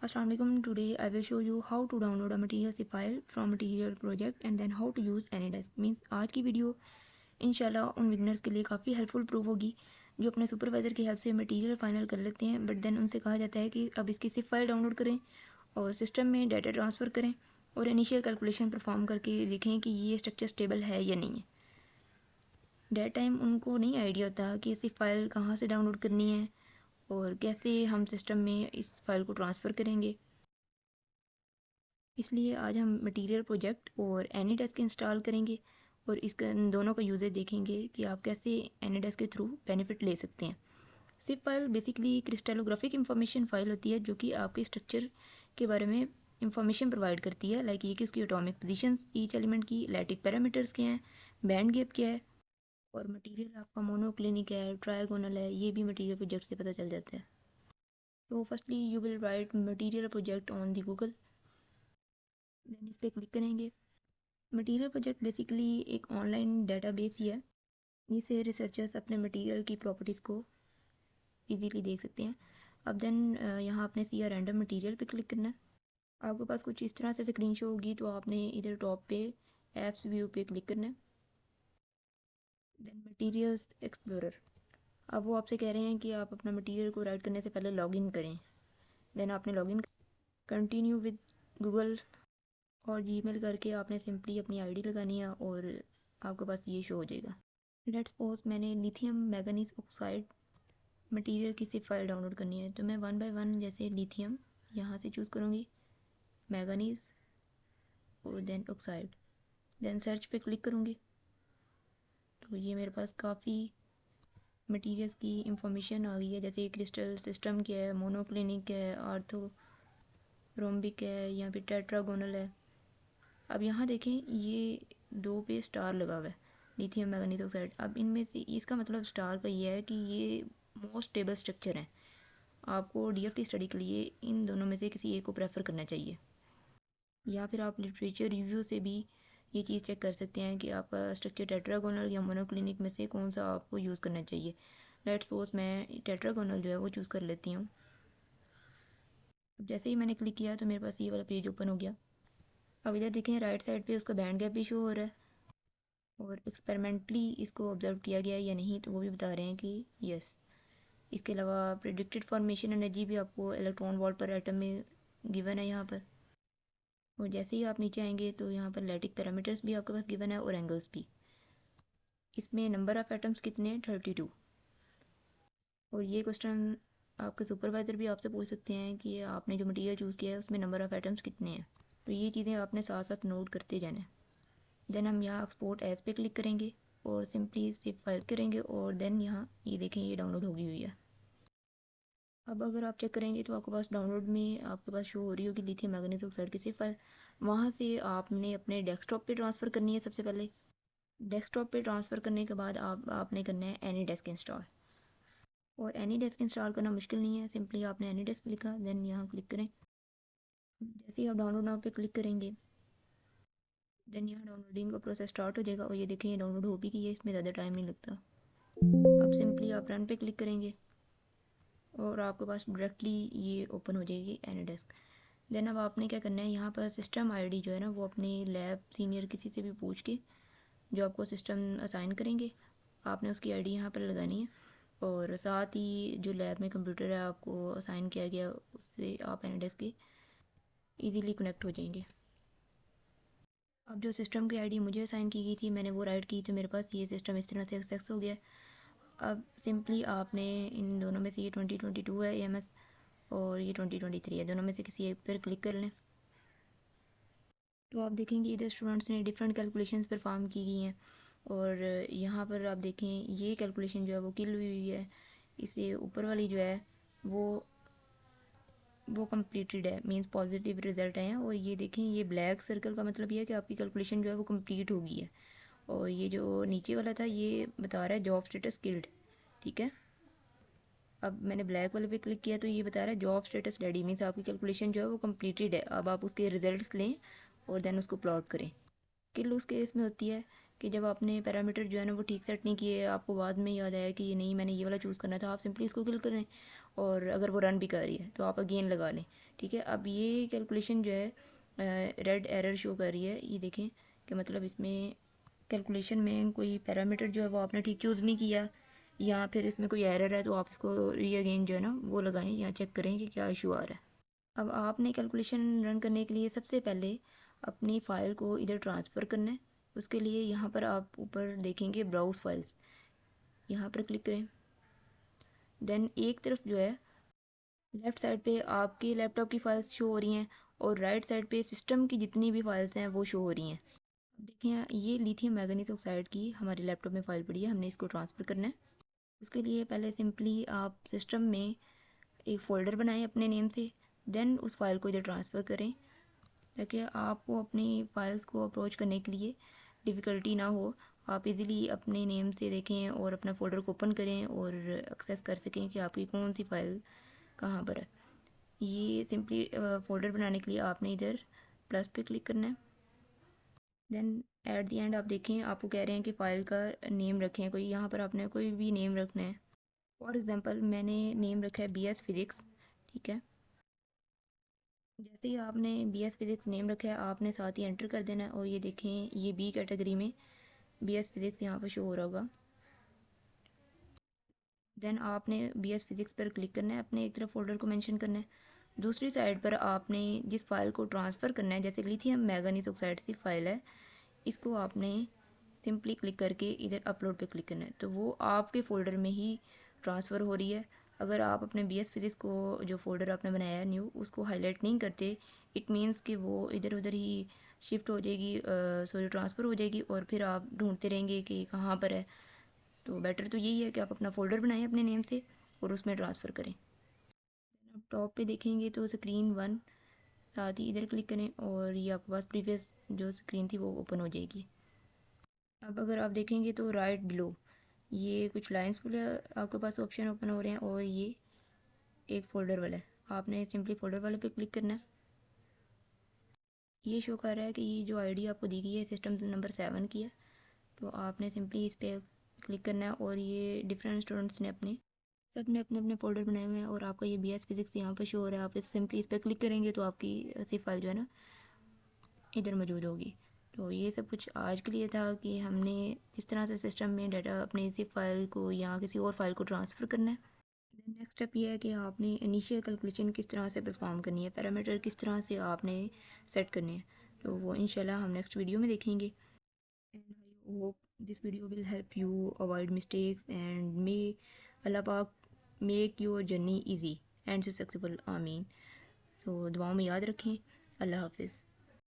Assalamualaikum. Today I will show you how to download a material zip file from material project and then how to use AnyDesk. Means आज की video इंशाल्लाह उन beginners के लिए काफ़ी helpful prove होगी जो अपने सुपरवाइज़र की हेल्प से मटेरियल फाइनल कर लेते हैं, बट देन उनसे कहा जाता है कि अब इसकी सिप फाइल डाउनलोड करें और सिस्टम में डाटा ट्रांसफ़र करें और इनिशियल कैलकुलेशन परफॉर्म करके देखें कि ये स्ट्रक्चर स्टेबल है या नहीं है। डेट टाइम उनको नहीं आइडिया होता कि सिप फाइल कहाँ से डाउनलोड करनी है और कैसे हम सिस्टम में इस फाइल को ट्रांसफ़र करेंगे। इसलिए आज हम मटेरियल प्रोजेक्ट और एनीडेस्क इंस्टॉल करेंगे और इसका इन दोनों का यूज़र देखेंगे कि आप कैसे एनीडेस्क के थ्रू बेनिफिट ले सकते हैं। CIF file basically crystallographic information file होती है जो कि आपके स्ट्रक्चर के बारे में इंफॉर्मेशन प्रोवाइड करती है, लाइक ये कि उसकी एटॉमिक पोजीशंस ईच एलिमेंट की, लैटिक पैरामीटर्स क्या हैं, बैंड गैप क्या है और मटेरियल आपका मोनोक्लिनिक है, ट्रायगोनल है, ये भी मटेरियल प्रोजेक्ट से पता चल जाता है। तो firstly you will write material project on the Google, then इस पर क्लिक करेंगे। मटेरियल प्रोजेक्ट बेसिकली एक ऑनलाइन डेटाबेस ही है। इससे रिसर्चर्स अपने मटेरियल की प्रॉपर्टीज़ को इजीली देख सकते हैं। अब देन यहाँ आपने सी आर रैंडम मटेरियल पे क्लिक करना है। आपके पास कुछ इस तरह से स्क्रीन शो होगी, तो आपने इधर टॉप पे एप्स व्यू पे क्लिक करना है, देन मटेरियल्स एक्सप्लोरर। अब वो आपसे कह रहे हैं कि आप अपना मटेरियल को राइट करने से पहले लॉगिन करें। देन आपने लॉगिन कंटिन्यू विद गूगल और जीमेल करके आपने सिंपली अपनी आईडी लगानी है और आपके पास ये शो हो जाएगा। लेट्स सपोज मैंने लिथियम मैंगनीज ऑक्साइड मटेरियल की सिर्फ फाइल डाउनलोड करनी है, तो मैं वन बाय वन जैसे लिथियम यहाँ से चूज़ करूँगी, मैंगनीज और देन ऑक्साइड, देन सर्च पे क्लिक करूँगी। तो ये मेरे पास काफ़ी मटेरियल्स की इंफॉर्मेशन आ गई है, जैसे क्रिस्टल सिस्टम क्या है, मोनोक्लिनिक है, आर्थोरोम्बिक है या फिर टेट्रागोनल है। अब यहाँ देखें ये दो पे स्टार लगा हुआ है, लिथियम मैंगनीज ऑक्साइड। अब इनमें से इसका मतलब स्टार का ये है कि ये मोस्ट स्टेबल स्ट्रक्चर है। आपको डीएफटी स्टडी के लिए इन दोनों में से किसी एक को प्रेफर करना चाहिए, या फिर आप लिटरेचर रिव्यू से भी ये चीज़ चेक कर सकते हैं कि आपका स्ट्रक्चर टेट्रागोनल या मोनोक्लिनिक में से कौन सा आपको यूज़ करना चाहिए। लेट्स सपोज मैं टेट्रागोनल जो है वो चूज़ कर लेती हूँ। अब जैसे ही मैंने क्लिक किया तो मेरे पास ये वाला पेज ओपन हो गया। अब इधर देखें राइट साइड पे उसका बैंड गैप भी शो हो रहा है और एक्सपेरिमेंटली इसको ऑब्जर्व किया गया है या नहीं, तो वो भी बता रहे हैं कि यस। इसके अलावा प्रेडिक्टेड फॉर्मेशन एनर्जी भी आपको इलेक्ट्रॉन वोल्ट पर एटम में गिवन है यहाँ पर। और जैसे ही आप नीचे आएंगे तो यहाँ पर लैटिक पैरामीटर्स भी आपके पास गिवन है और एंगल्स भी। इसमें नंबर ऑफ़ एटम्स कितने हैं, 32। और ये क्वेश्चन आपके सुपरवाइज़र भी आपसे पूछ सकते हैं कि आपने जो मटेरियल चूज़ किया है उसमें नंबर ऑफ़ एटम्स कितने हैं। तो ये चीज़ें आपने साथ साथ नोट करते जाना है। देन हम यहाँ एक्सपोर्ट एज पे क्लिक करेंगे और सिंपली सिप फाइल करेंगे और देन यहाँ ये देखें ये डाउनलोड हो गई हुई है। अब अगर आप चेक करेंगे तो आपके पास डाउनलोड में आपके पास शो हो रही होगी लिथियम मैंगनीज ऑक्साइड की सिप फाइल। वहाँ से आपने अपने डेस्कटॉप पे ट्रांसफ़र करनी है सबसे पहले। डेस्कटॉप पे ट्रांसफ़र करने के बाद आपने करना है एनीडेस्क इंस्टॉल। और एनीडेस्क इंस्टॉल करना मुश्किल नहीं है, सिंपली आपने एनीडेस्क लिखा देन यहाँ क्लिक करें। जैसे ही आप डाउनलोड नाउ पे क्लिक करेंगे देन यहाँ डाउनलोडिंग का प्रोसेस स्टार्ट हो जाएगा और ये देखें ये डाउनलोड हो भी गई है, इसमें ज़्यादा टाइम नहीं लगता। अब सिंपली आप रन पे क्लिक करेंगे और आपके पास डायरेक्टली ये ओपन हो जाएगी एनीडेस्क। देन अब आपने क्या करना है, यहाँ पर सिस्टम आईडी जो है ना वो अपने लैब सीनियर किसी से भी पूछ के जो आपको सिस्टम असाइन करेंगे आपने उसकी आईडी यहाँ पर लगानी है और साथ ही जो लैब में कंप्यूटर है आपको असाइन किया गया उससे आप एनीडेस्क के ईज़िली कनेक्ट हो जाएंगे। अब जो सिस्टम की आईडी मुझे असाइन की गई थी मैंने वो राइट की, तो मेरे पास ये सिस्टम इस तरह से एक्सेस हो गया। अब सिंपली आपने इन दोनों में से ये 2022 है एएमएस और ये 2023 है, दोनों में से किसी एक पर क्लिक कर लें। तो आप देखेंगे इधर स्टूडेंट्स ने डिफरेंट कैलकुलेशंस परफॉर्म की गई हैं और यहाँ पर आप देखें ये कैलकुलेशन जो है वो किल हुई है। इससे ऊपर वाली जो है वो कंप्लीटेड है, मींस पॉजिटिव रिजल्ट आए हैं। और ये देखें ये ब्लैक सर्कल का मतलब ये है कि आपकी कैलकुलेशन जो है वो कंप्लीट हो गई है। और ये जो नीचे वाला था ये बता रहा है जॉब स्टेटस स्किल्ड, ठीक है। अब मैंने ब्लैक वाले पे क्लिक किया तो ये बता रहा है जॉब स्टेटस रेडी, मीन्स आपकी कैलकुलेशन जो है वो कंप्लीटेड है। अब आप उसके रिजल्ट्स लें और देन उसको प्लॉट करें। किल उस केस में होती है कि जब आपने पैरामीटर जो है ना वो ठीक सेट नहीं किए, आपको बाद में याद आया कि ये नहीं मैंने ये वाला चूज़ करना था, आप सिंपली इसको किल करें और अगर वो रन भी कर रही है तो आप अगेन लगा लें। ठीक है, अब ये कैलकुलेशन जो है रेड एरर शो कर रही है, ये देखें कि मतलब इसमें कैलकुलेशन में कोई पैरामीटर जो है वो आपने ठीक यूज़ नहीं किया, या फिर इसमें कोई एरर है तो आप इसको री अगेन जो है ना वो लगाएं या चेक करें कि क्या इशू आ रहा है। अब आपने कैलकुलेशन रन करने के लिए सबसे पहले अपनी फ़ाइल को इधर ट्रांसफ़र करना है। उसके लिए यहाँ पर आप ऊपर देखेंगे ब्राउज़ फाइल्स, यहाँ पर क्लिक करें। देन एक तरफ जो है लेफ़्ट साइड पे आपके लैपटॉप की फ़ाइल्स शो हो रही हैं और राइट साइड पे सिस्टम की जितनी भी फाइल्स हैं वो शो हो रही हैं। अब देखें ये लिथियम मैंगनीज ऑक्साइड की हमारे लैपटॉप में फ़ाइल पड़ी है, हमने इसको ट्रांसफ़र करना है। उसके लिए पहले सिंपली आप सिस्टम में एक फ़ोल्डर बनाएं अपने नेम से, देन उस फाइल को इधर ट्रांसफ़र करें ताकि आपको अपनी फ़ाइल्स को अप्रोच करने के लिए डिफ़िकल्टी ना हो। आप इजीली अपने नेम से देखें और अपना फ़ोल्डर को ओपन करें और एक्सेस कर सकें कि आपकी कौन सी फ़ाइल कहाँ पर है। ये सिंपली फ़ोल्डर बनाने के लिए आपने इधर प्लस पे क्लिक करना है। देन एट द एंड आप देखें आपको कह रहे हैं कि फ़ाइल का नेम रखें कोई, यहाँ पर आपने कोई भी नेम रखना है। फॉर एग्ज़ाम्पल मैंने नेम रखा है BS फिज़िक्स। ठीक है, जैसे ही आपने BS फिज़िक्स नेम रखा है आपने साथ ही एंटर कर देना है और ये देखें ये बी कैटेगरी में BS फिज़िक्स यहाँ पर शो हो रहा होगा। देन आपने BS फिज़िक्स पर क्लिक करना है, अपने एक तरफ फ़ोल्डर को मेंशन करना है। दूसरी साइड पर आपने जिस फाइल को ट्रांसफ़र करना है, जैसे लिथियम मैंगनीज ऑक्साइड की फ़ाइल है, इसको आपने सिंपली क्लिक करके इधर अपलोड पे क्लिक करना है तो वो आपके फ़ोल्डर में ही ट्रांसफ़र हो रही है। अगर आप अपने BS फिज़िक्स को जो फ़ोल्डर आपने बनाया है न्यू उसको हाईलाइट नहीं करते, इट मीन्स कि वो इधर उधर ही शिफ्ट हो जाएगी, सॉरी ट्रांसफ़र हो जाएगी और फिर आप ढूंढते रहेंगे कि कहाँ पर है। तो बेटर तो यही है कि आप अपना फ़ोल्डर बनाएं अपने नेम से और उसमें ट्रांसफ़र करें। आप टॉप पे देखेंगे तो स्क्रीन 1, साथ ही इधर क्लिक करें और ये आपके पास प्रीवियस जो स्क्रीन थी वो ओपन हो जाएगी। अब अगर आप देखेंगे तो राइट बिलो ये कुछ लाइंस वाले आपके पास ऑप्शन ओपन हो रहे हैं और ये एक फ़ोल्डर वाला है, आपने सिंपली फ़ोल्डर वाले पे क्लिक करना है। ये शो कर रहा है कि ये जो आईडी आपको दी गई है सिस्टम नंबर 7 की है, तो आपने सिंपली इस पर क्लिक करना है और ये डिफरेंट स्टूडेंट्स ने अपने सब ने अपने अपने फ़ोल्डर बनाए हुए हैं और आपका ये BS फिज़िक्स यहाँ पर शो हो रहा है। आप इस सिंपली इस पर क्लिक करेंगे तो आपकी सिर्फ फाइल जो है ना इधर मौजूद होगी। तो ये सब कुछ आज के लिए था कि हमने किस तरह से सिस्टम में डाटा अपने ज़िप फाइल को या किसी और फाइल को ट्रांसफ़र करना है। नेक्स्ट स्टेप ये है कि आपने इनिशियल कैलकुलेशन किस तरह से परफॉर्म करनी है, पैरामीटर किस तरह से आपने सेट करने हैं, तो वो इंशाल्लाह हम नेक्स्ट वीडियो में देखेंगे। And I hope this video will help you avoid mistakes and may अल्लाह पाक make your journey easy and successful आमीन। सो दुआओं में याद रखें। अल्लाह हाफिज़।